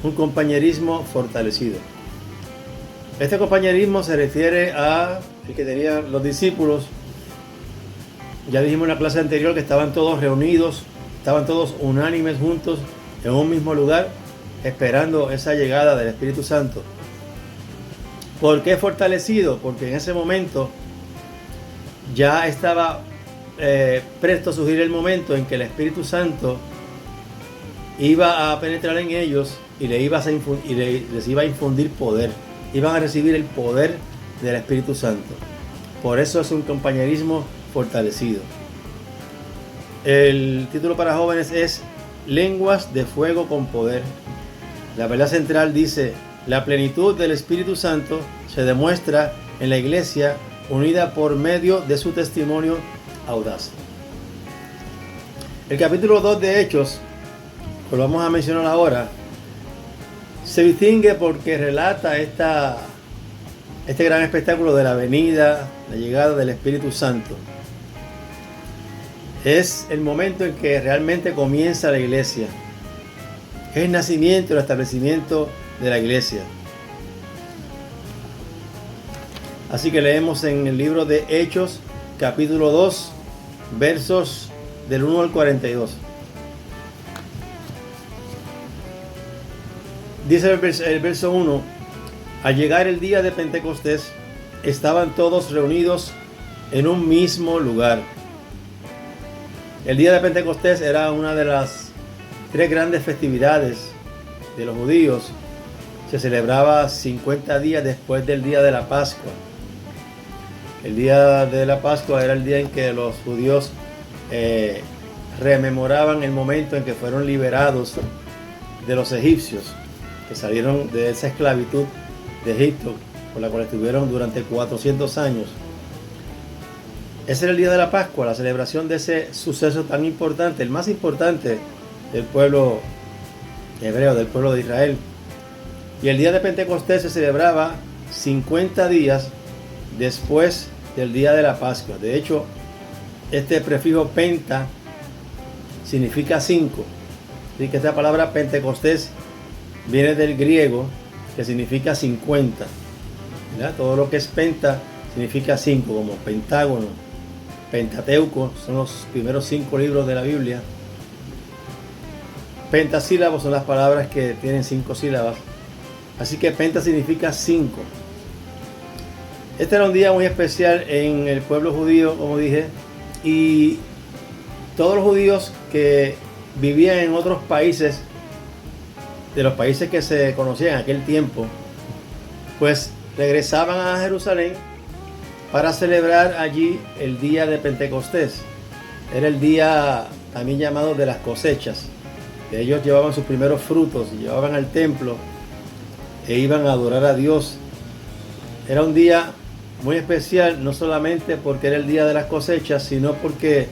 un compañerismo fortalecido. Este compañerismo se refiere a el que tenían los discípulos. Ya dijimos en la clase anterior que estaban todos reunidos, estaban todos unánimes juntos en un mismo lugar, esperando esa llegada del Espíritu Santo. ¿Por qué fortalecido? Porque en ese momento ya estaba presto a surgir el momento en que el Espíritu Santo iba a penetrar en ellos y les iba a infundir poder. Iban a recibir el poder del Espíritu Santo. Por eso es un compañerismo fortalecido. El título para jóvenes es Lenguas de fuego con poder. La verdad central dice: la plenitud del Espíritu Santo se demuestra en la iglesia unida por medio de su testimonio audaz. El capítulo 2 de Hechos, que lo vamos a mencionar ahora, se distingue porque relata este gran espectáculo de la venida, la llegada del Espíritu Santo. Es el momento en que realmente comienza la iglesia. Es el nacimiento, el establecimiento de la iglesia. Así que leemos en el libro de Hechos, capítulo 2, versos del 1 al 42. Dice el verso 1: al llegar el día de Pentecostés, estaban todos reunidos en un mismo lugar. El día de Pentecostés era una de las 3 grandes festividades de los judíos. Se celebraba 50 días después del día de la Pascua. El día de la Pascua era el día en que los judíos rememoraban el momento en que fueron liberados de los egipcios, que salieron de esa esclavitud de Egipto, por la cual estuvieron durante 400 años. Ese era el día de la Pascua, la celebración de ese suceso tan importante, el más importante del pueblo hebreo, del pueblo de Israel. Y el día de Pentecostés se celebraba 50 días después del día de la Pascua. De hecho, este prefijo penta significa 5. Así que esta palabra Pentecostés viene del griego, que significa 50. ¿Verdad? Todo lo que es penta significa 5, como Pentágono, Pentateuco, son los primeros 5 libros de la Biblia. Pentasílabos son las palabras que tienen 5 sílabas. Así que penta significa 5. Este era un día muy especial en el pueblo judío, como dije, y todos los judíos que vivían en otros países, de los países que se conocían en aquel tiempo, pues regresaban a Jerusalén para celebrar allí el día de Pentecostés. Era el día también llamado de las cosechas. Ellos llevaban sus primeros frutos, llevaban al templo e iban a adorar a Dios. Era un día muy especial, no solamente porque era el día de las cosechas, sino porque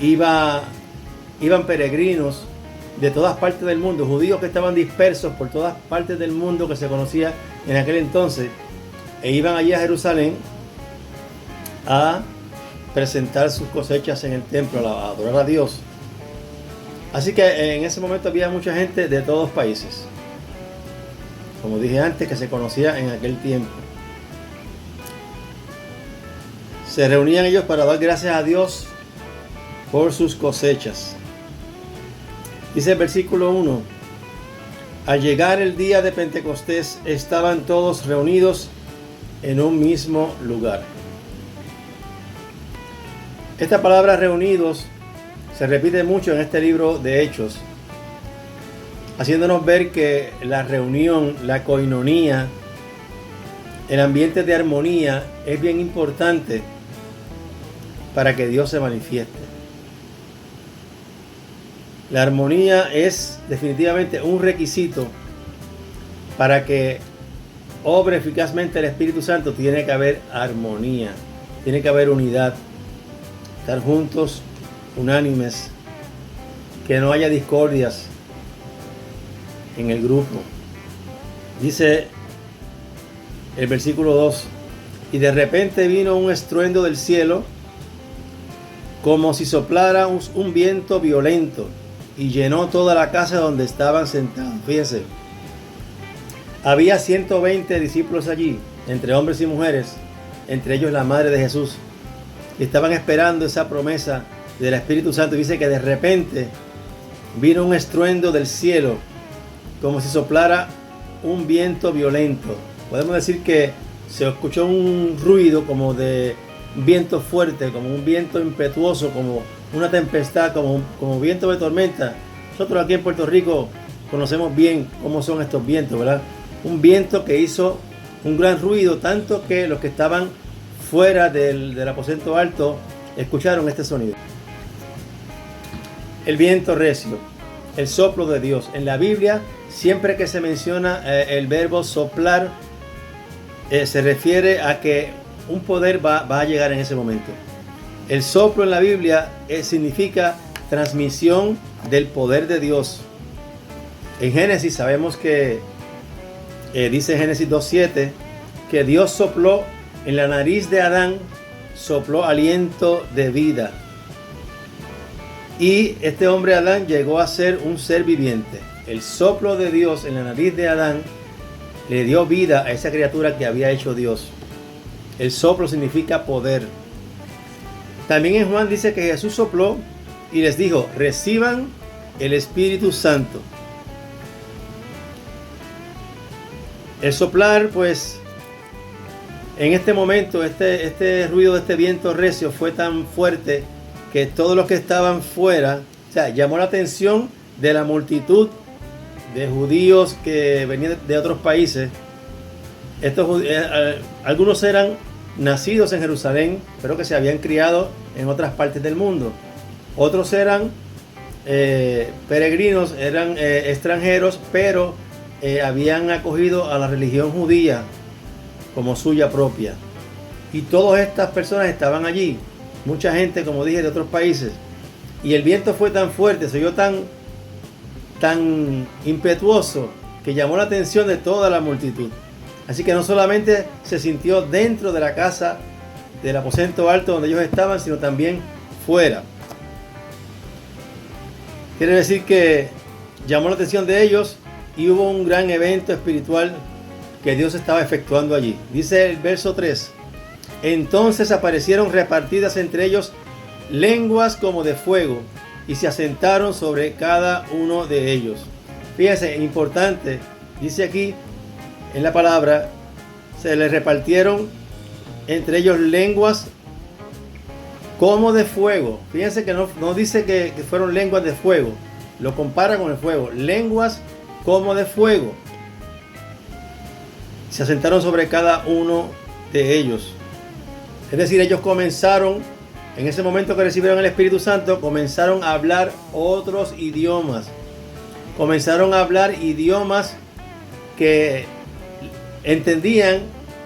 iban peregrinos de todas partes del mundo, judíos que estaban dispersos por todas partes del mundo que se conocía en aquel entonces, e iban allí a Jerusalén a presentar sus cosechas en el templo, a adorar a Dios. Así que en ese momento había mucha gente de todos países, como dije antes, que se conocía en aquel tiempo. Se reunían ellos para dar gracias a Dios por sus cosechas. Dice el versículo 1: al llegar el día de Pentecostés, estaban todos reunidos en un mismo lugar. Esta palabra reunidos se repite mucho en este libro de Hechos, haciéndonos ver que la reunión, la coinonía, el ambiente de armonía es bien importante para que Dios se manifieste. La armonía es definitivamente un requisito para que obre eficazmente el Espíritu Santo. Tiene que haber armonía, tiene que haber unidad, estar juntos, unánimes, que no haya discordias en el grupo. Dice el versículo 2: y de repente vino un estruendo del cielo, como si soplara un viento violento, y llenó toda la casa donde estaban sentados. Fíjense, Había 120 discípulos allí, entre hombres y mujeres, entre ellos la madre de Jesús, y estaban esperando esa promesa del Espíritu Santo. Dice que de repente vino un estruendo del cielo, como si soplara un viento violento. Podemos decir que se escuchó un ruido como de un viento fuerte, como un viento impetuoso, como una tempestad, como viento de tormenta. Nosotros aquí en Puerto Rico conocemos bien cómo son estos vientos, ¿verdad? Un viento que hizo un gran ruido, tanto que los que estaban fuera del aposento alto escucharon este sonido. El viento recio, el soplo de Dios. En la Biblia, siempre que se menciona el verbo soplar, se refiere a que un poder va a llegar en ese momento. El soplo en la Biblia significa transmisión del poder de Dios. En Génesis sabemos que dice Génesis 2:7 que Dios sopló en la nariz de Adán, sopló aliento de vida. Y este hombre Adán llegó a ser un ser viviente. El soplo de Dios en la nariz de Adán le dio vida a esa criatura que había hecho Dios. El soplo significa poder. También en Juan dice que Jesús sopló y les dijo: reciban el Espíritu Santo. El soplar, pues, en este momento, este ruido de este viento recio fue tan fuerte que todos los que estaban fuera, o sea, llamó la atención de la multitud de judíos que venían de otros países. Algunos eran nacidos en Jerusalén, pero que se habían criado en otras partes del mundo. Otros eran peregrinos, eran extranjeros, pero habían acogido a la religión judía como suya propia. Y todas estas personas estaban allí. Mucha gente, como dije, de otros países. Y el viento fue tan fuerte, se oyó tan impetuoso, que llamó la atención de toda la multitud. Así que no solamente se sintió dentro de la casa, del aposento alto donde ellos estaban, sino también fuera. Quiere decir que llamó la atención de ellos y hubo un gran evento espiritual que Dios estaba efectuando allí. Dice el verso 3: entonces aparecieron repartidas entre ellos lenguas como de fuego, y se asentaron sobre cada uno de ellos. Fíjense, importante, dice aquí en la palabra, se les repartieron entre ellos lenguas como de fuego. Fíjense que no dice que fueron lenguas de fuego, lo compara con el fuego. Lenguas como de fuego. Se asentaron sobre cada uno de ellos. Es decir, ellos comenzaron, en ese momento que recibieron el Espíritu Santo, comenzaron a hablar otros idiomas. Comenzaron a hablar idiomas que entendían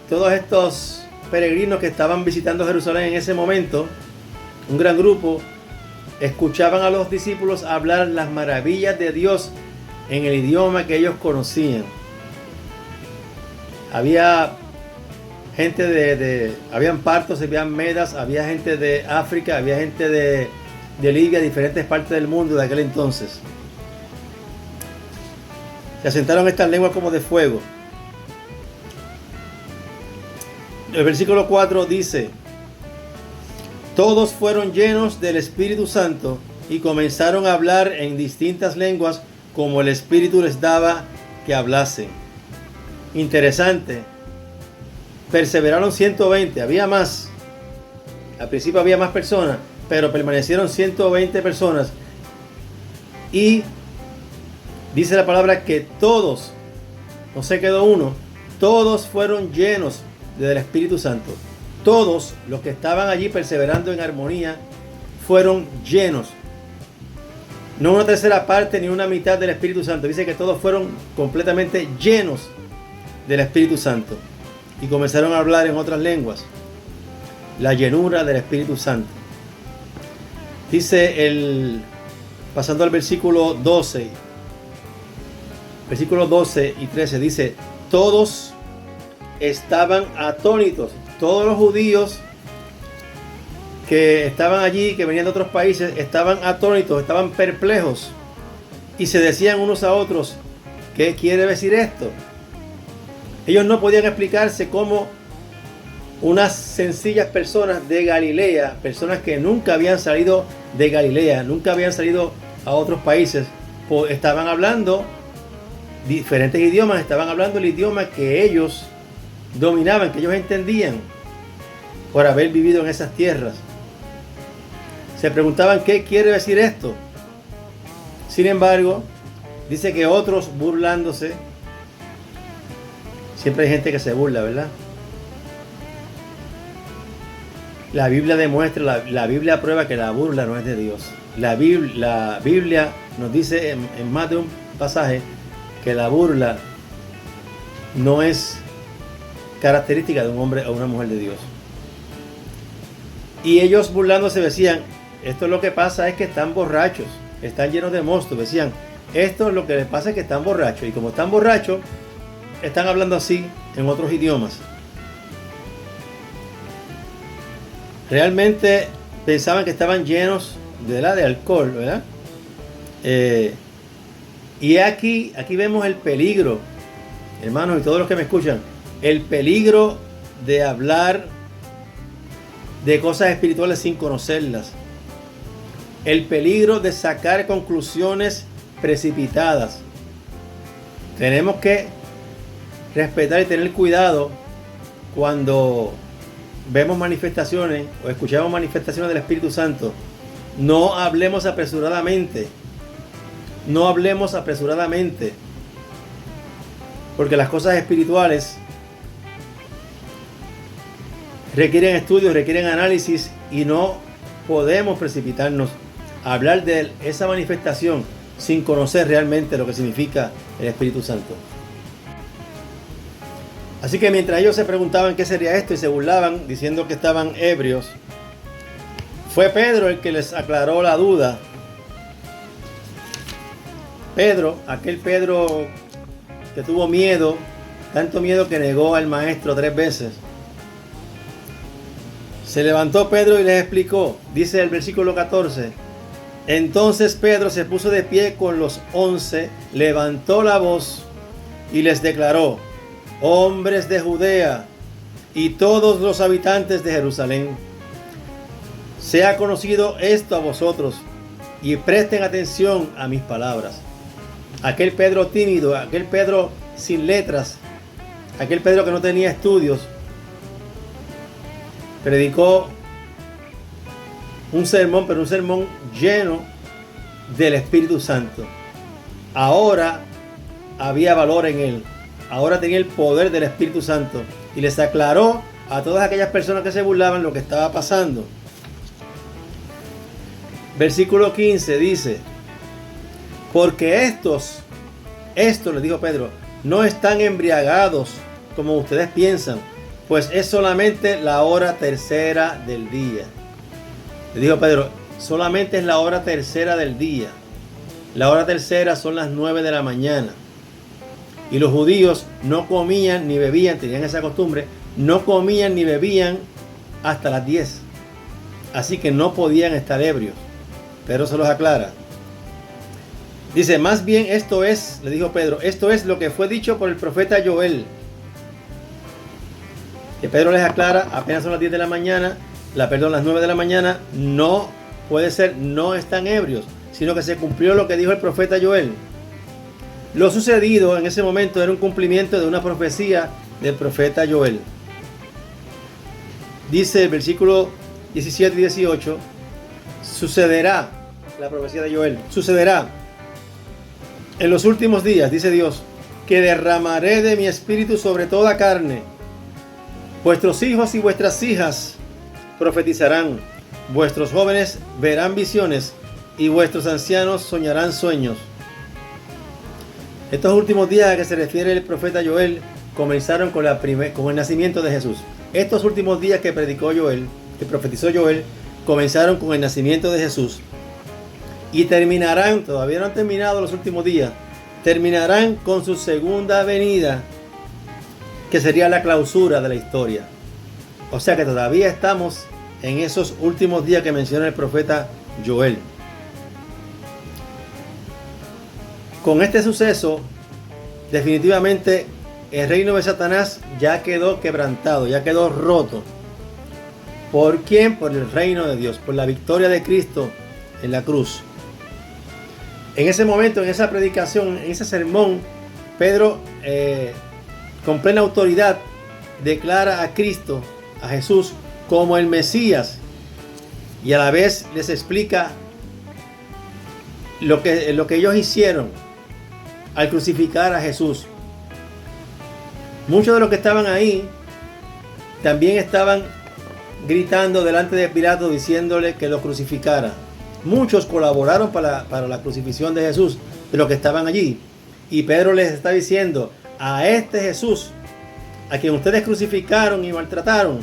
todos estos peregrinos que estaban visitando Jerusalén en ese momento. Un gran grupo escuchaban a los discípulos hablar las maravillas de Dios en el idioma que ellos conocían. Había gente habían partos, habían medas, había gente de África, había gente de Libia, diferentes partes del mundo de aquel entonces. Se asentaron estas lenguas como de fuego. El versículo 4 dice: todos fueron llenos del Espíritu Santo y comenzaron a hablar en distintas lenguas como el Espíritu les daba que hablasen. Interesante. Perseveraron 120, había más. Al principio había más personas, pero permanecieron 120 personas. Y dice la palabra que todos, no se quedó uno, todos fueron llenos del Espíritu Santo. Todos los que estaban allí perseverando en armonía fueron llenos. No una tercera parte ni una mitad del Espíritu Santo. Dice que todos fueron completamente llenos del Espíritu Santo. Y comenzaron a hablar en otras lenguas. La llenura del Espíritu Santo. Dice pasando al versículo 12. Versículos 12 y 13 dice: todos estaban atónitos. Todos los judíos que estaban allí, que venían de otros países, estaban atónitos, estaban perplejos. Y se decían unos a otros: ¿qué quiere decir esto? Ellos no podían explicarse cómo unas sencillas personas de Galilea, personas que nunca habían salido de Galilea, nunca habían salido a otros países, estaban hablando diferentes idiomas, estaban hablando el idioma que ellos dominaban, que ellos entendían por haber vivido en esas tierras. Se preguntaban qué quiere decir esto. Sin embargo, dice que otros burlándose, siempre hay gente que se burla, ¿verdad? La Biblia demuestra, la Biblia prueba que la burla no es de Dios. La Biblia nos dice en más de un pasaje que la burla no es característica de un hombre o una mujer de Dios. Y ellos burlándose decían, esto es lo que pasa es que están borrachos, están llenos de mosto. Decían, esto es lo que les pasa es que están borrachos. Y como están borrachos, están hablando así en otros idiomas. Realmente pensaban que estaban llenos de alcohol, ¿verdad? Y aquí vemos el peligro, hermanos y todos los que me escuchan, el peligro de hablar de cosas espirituales sin conocerlas. El peligro de sacar conclusiones precipitadas. Tenemos que respetar y tener cuidado cuando vemos manifestaciones o escuchamos manifestaciones del Espíritu Santo. No hablemos apresuradamente. No hablemos apresuradamente. Porque las cosas espirituales requieren estudios, requieren análisis y no podemos precipitarnos a hablar de esa manifestación sin conocer realmente lo que significa el Espíritu Santo. Así que mientras ellos se preguntaban qué sería esto y se burlaban diciendo que estaban ebrios, fue Pedro el que les aclaró la duda. Pedro, aquel Pedro que tuvo miedo, tanto miedo que negó al maestro 3 veces. Se levantó Pedro y les explicó, dice el versículo 14. Entonces Pedro se puso de pie con los 11, levantó la voz y les declaró: hombres de Judea y todos los habitantes de Jerusalén, sea conocido esto a vosotros y presten atención a mis palabras. Aquel Pedro tímido, aquel Pedro sin letras, aquel Pedro que no tenía estudios, predicó un sermón, pero un sermón lleno del Espíritu Santo. Ahora había valor en él. Ahora tenía el poder del Espíritu Santo y les aclaró a todas aquellas personas que se burlaban lo que estaba pasando. Versículo 15 dice: porque estos les dijo Pedro, no están embriagados como ustedes piensan, pues es solamente la hora tercera del día. Le dijo Pedro, solamente es la hora tercera del día. La hora tercera son las 9 de la mañana. Y los judíos no comían ni bebían, tenían esa costumbre, no comían ni bebían hasta las 10. Así que no podían estar ebrios. Pedro se los aclara. Dice, más bien esto es, le dijo Pedro, esto es lo que fue dicho por el profeta Joel. Que Pedro les aclara, apenas son las 10 de la mañana, las 9 de la mañana, no puede ser, no están ebrios, sino que se cumplió lo que dijo el profeta Joel. Lo sucedido en ese momento era un cumplimiento de una profecía del profeta Joel. Dice el versículo 17 y 18, sucederá, la profecía de Joel, sucederá en los últimos días, dice Dios, que derramaré de mi espíritu sobre toda carne. Vuestros hijos y vuestras hijas profetizarán, vuestros jóvenes verán visiones y vuestros ancianos soñarán sueños. Estos últimos días a que se refiere el profeta Joel comenzaron con el nacimiento de Jesús. Estos últimos días que predicó Joel, que profetizó Joel, comenzaron con el nacimiento de Jesús y terminarán, todavía no han terminado los últimos días, terminarán con su segunda venida, que sería la clausura de la historia. O sea que todavía estamos en esos últimos días que menciona el profeta Joel. Con este suceso, definitivamente el reino de Satanás ya quedó quebrantado, ya quedó roto. ¿Por quién? Por el reino de Dios, por la victoria de Cristo en la cruz. En ese momento, en esa predicación, en ese sermón, Pedro, con plena autoridad, declara a Cristo, a Jesús, como el Mesías, y a la vez les explica lo que ellos hicieron al crucificar a Jesús. Muchos de los que estaban ahí también estaban gritando delante de Pilato, diciéndole que lo crucificara. Muchos colaboraron para la crucifixión de Jesús, de los que estaban allí. Y Pedro les está diciendo: a este Jesús, a quien ustedes crucificaron y maltrataron,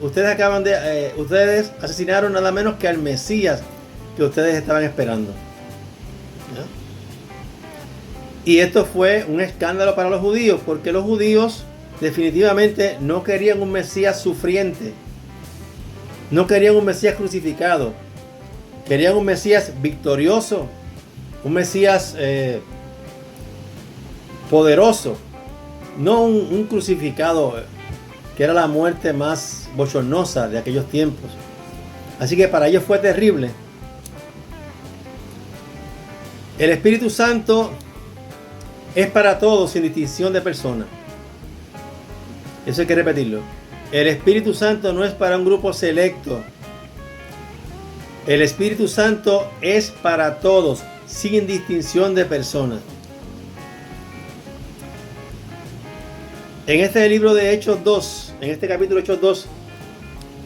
ustedes asesinaron nada menos que al Mesías que ustedes estaban esperando. ¿Ya? Y esto fue un escándalo para los judíos, porque los judíos definitivamente no querían un Mesías sufriente, no querían un Mesías crucificado, querían un Mesías victorioso, un Mesías poderoso, no un crucificado que era la muerte más bochornosa de aquellos tiempos. Así que para ellos fue terrible. El Espíritu Santo es para todos sin distinción de persona. Eso hay que repetirlo. El Espíritu Santo no es para un grupo selecto. El Espíritu Santo es para todos sin distinción de personas. En este libro de Hechos 2, en este capítulo Hechos 2,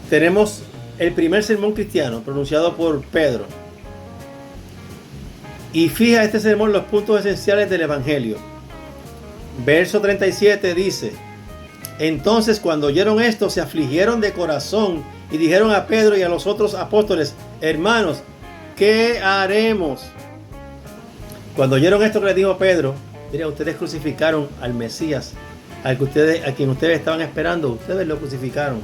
tenemos el primer sermón cristiano pronunciado por Pedro. Y fija este sermón los puntos esenciales del Evangelio. Verso 37 dice: entonces cuando oyeron esto se afligieron de corazón y dijeron a Pedro y a los otros apóstoles: hermanos, ¿qué haremos? Cuando oyeron esto que les dijo Pedro: mira, ustedes crucificaron al Mesías, a quien ustedes estaban esperando, ustedes lo crucificaron.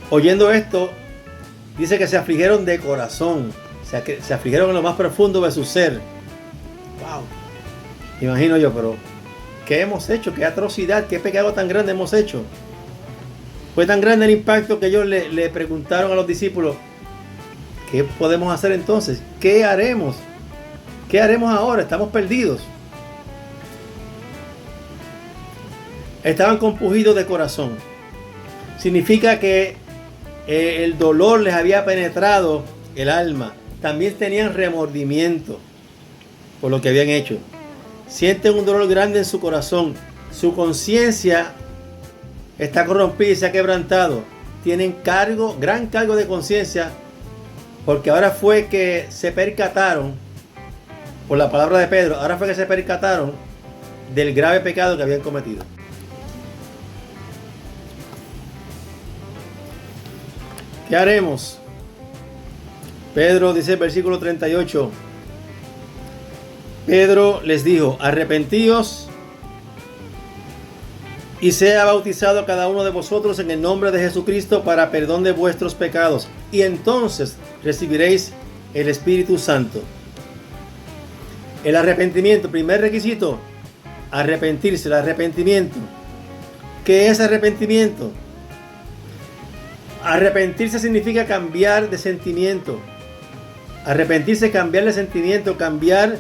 Oyendo esto, dice que se afligieron de corazón, o sea, que se afligieron en lo más profundo de su ser. Wow, imagino yo, pero ¿qué hemos hecho? ¿Qué atrocidad? ¿Qué pecado tan grande hemos hecho? Fue tan grande el impacto que ellos le preguntaron a los discípulos: ¿qué podemos hacer entonces? ¿Qué haremos? ¿Qué haremos ahora? Estamos perdidos. Estaban compungidos de corazón. Significa que el dolor les había penetrado el alma. También tenían remordimiento por lo que habían hecho. Sienten un dolor grande en su corazón. Su conciencia está corrompida y se ha quebrantado. Tienen gran cargo de conciencia, porque ahora fue que se percataron, por la palabra de Pedro, ahora fue que se percataron del grave pecado que habían cometido. ¿Qué haremos? Pedro dice el versículo 38. Pedro les dijo: arrepentíos y sea bautizado cada uno de vosotros en el nombre de Jesucristo para perdón de vuestros pecados, y entonces recibiréis el Espíritu Santo. El arrepentimiento, primer requisito, arrepentirse, el arrepentimiento. ¿Qué es arrepentimiento? Arrepentirse significa cambiar de sentimiento. Arrepentirse es cambiar de sentimiento, cambiar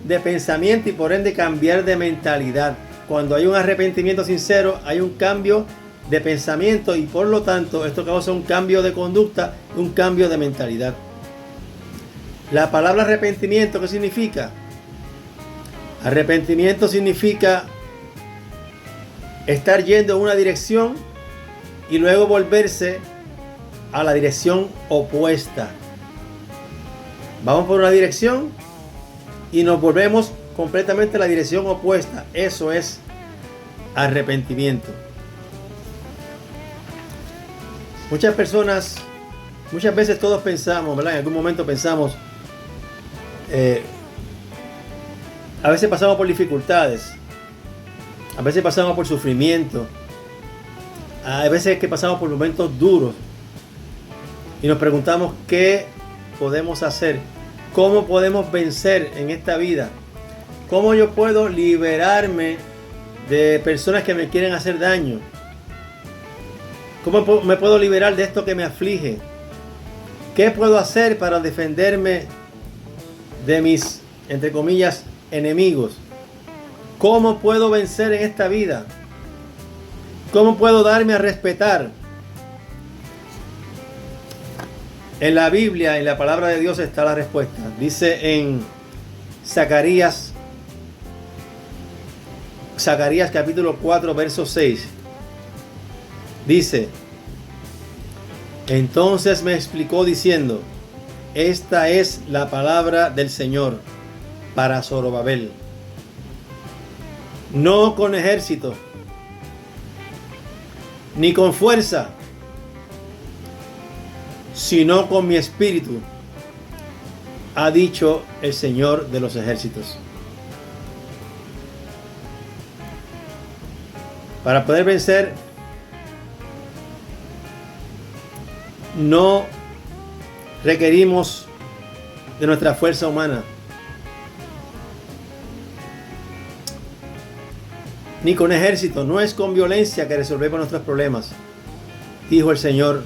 de pensamiento y por ende cambiar de mentalidad. Cuando hay un arrepentimiento sincero, hay un cambio de pensamiento y por lo tanto esto causa un cambio de conducta, un cambio de mentalidad. La palabra arrepentimiento, ¿qué significa? Arrepentimiento significa estar yendo en una dirección y luego volverse a la dirección opuesta. Vamos por una dirección y nos volvemos completamente a la dirección opuesta. Eso es arrepentimiento. Muchas veces todos pensamos, ¿verdad? En algún momento pensamos, a veces pasamos por dificultades, a veces pasamos por sufrimiento, a veces que pasamos por momentos duros y nos preguntamos qué podemos hacer, cómo podemos vencer en esta vida. ¿Cómo yo puedo liberarme de personas que me quieren hacer daño? ¿Cómo me puedo liberar de esto que me aflige? ¿Qué puedo hacer para defenderme de mis, entre comillas, enemigos? ¿Cómo puedo vencer en esta vida? ¿Cómo puedo darme a respetar? En la Biblia, en la palabra de Dios está la respuesta. Dice en Zacarías capítulo 4, verso 6. Dice: entonces me explicó diciendo: esta es la palabra del Señor para Zorobabel. No con ejército, ni con fuerza, sino con mi espíritu, ha dicho el Señor de los ejércitos. Para poder vencer, no requerimos de nuestra fuerza humana, ni con ejército. No es con violencia que resolvemos nuestros problemas. Dijo el Señor,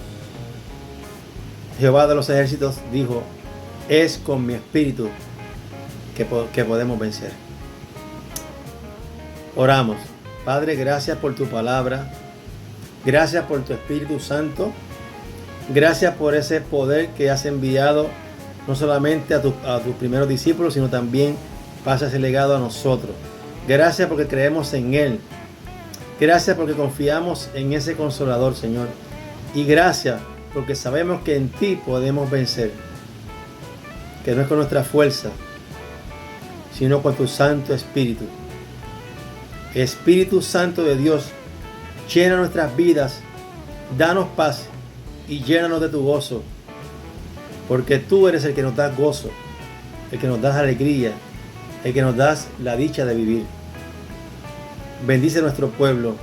Jehová de los ejércitos, dijo: es con mi espíritu que podemos vencer. Oramos. Padre, gracias por tu palabra. Gracias por tu Espíritu Santo. Gracias por ese poder que has enviado no solamente a tus primeros discípulos, sino también pasa ese legado a nosotros. Gracias porque creemos en Él. Gracias porque confiamos en ese Consolador, Señor. Y gracias porque sabemos que en ti podemos vencer. Que no es con nuestra fuerza, sino con tu Santo Espíritu. Espíritu Santo de Dios, llena nuestras vidas, danos paz y llénanos de tu gozo. Porque tú eres el que nos da gozo, el que nos das alegría, el que nos das la dicha de vivir. Bendice nuestro pueblo.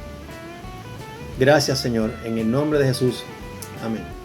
Gracias, Señor, en el nombre de Jesús. Amén.